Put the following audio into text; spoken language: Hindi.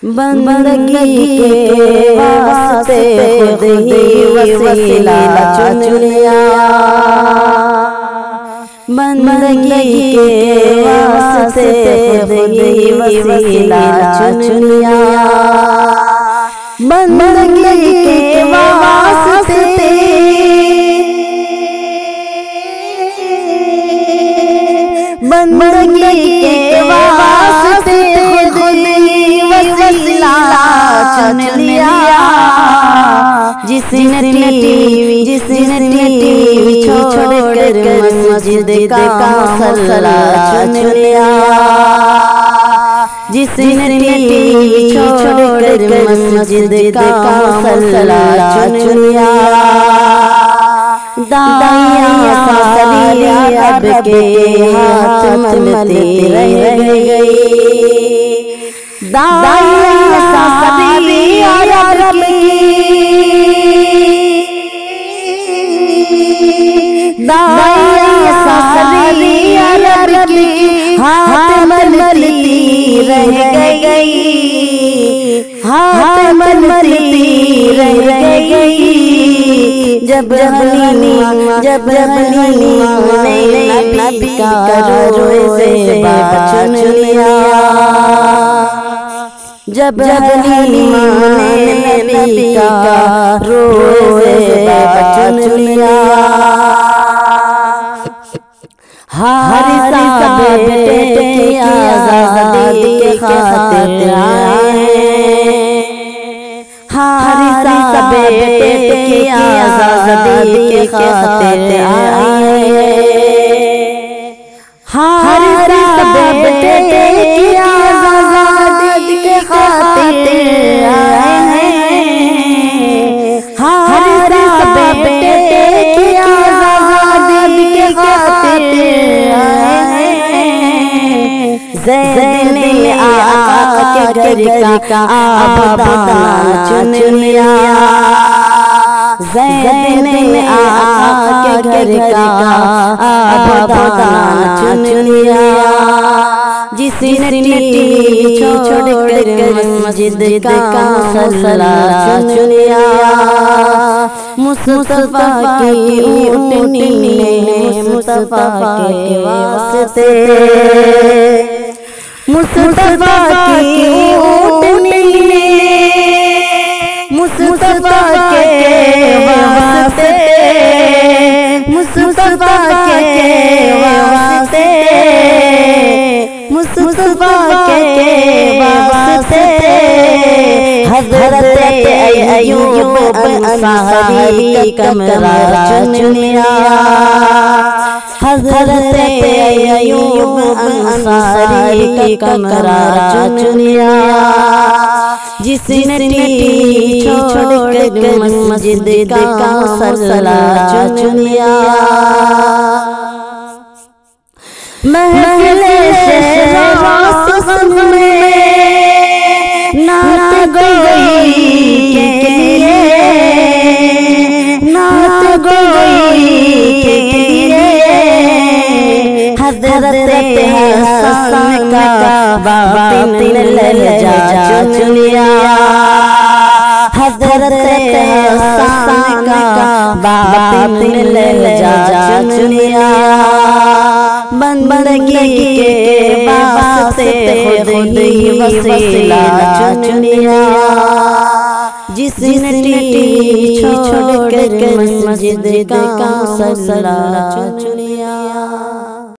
बंदगी के वास्ते खुद ही वसीला चुन लिया। बंदगी के वास्ते खुद ही वसीला चुन लिया। बंदगी के वास्ते बंदगी के वास्ते खुद ही वसीला चुन लिया। जिसने टीवी छोड़कर मस्जिद का मसला चुन लिया। जिसने टीवी छोड़कर मस्जिद का मसला चुन लिया। दाइया सारी अरब के हाथ मलती रह गई। दाइया सारी अरब दाइया सारी अरब की हाथ मलती रह गई। हाथ मलती रह गई। जब हलीमा ने नबी का रोज़े से चुन लिया। जब हलीमा ने नबी का रोज़े से चुन लिया। हर बेटे की आज़ादी के खातिर आए। हर बेटे की आज़ादी के खातिर आए। हर बेटे की आज़ादी के खातिर आए। हर बेटे की आज़ादी के खातिर आए। ज़ैद ने आका के घर का आबादाना चुन लिया। ज़ैद ने आका के घर का आबादाना चुन लिया। जिसने टीवी छोड़कर मस्जिद का मसला चुन लिया। मुस्तफा की ऊँटनी ने मुस्तफा के वास्ते। मुस्तफा की ऊँटनी ने मुस्तफा के वास्ते। मुस्तफा के वास्ते। मुस्तफा के वास्ते। हज़रत अय्यूब अंसारी का कमरा चुन लिया। हज़रत अय्यूब अंसारी का कमरा चुन लिया। जिसने टीवी छोड़कर मस्जिद का मसला चुन लिया। महफिले में नात गोई के लिए। नात गोई के लिए। हज़रत हसन का बातिन लहजा चुन लिया। हज़रत हसन का बातिन लहजा चुन लिया। बंदगी के वास्ते खुद ही वसीला चुन लिया। जिसने टीवी छोड़कर मस्जिद का मसला चुन लिया।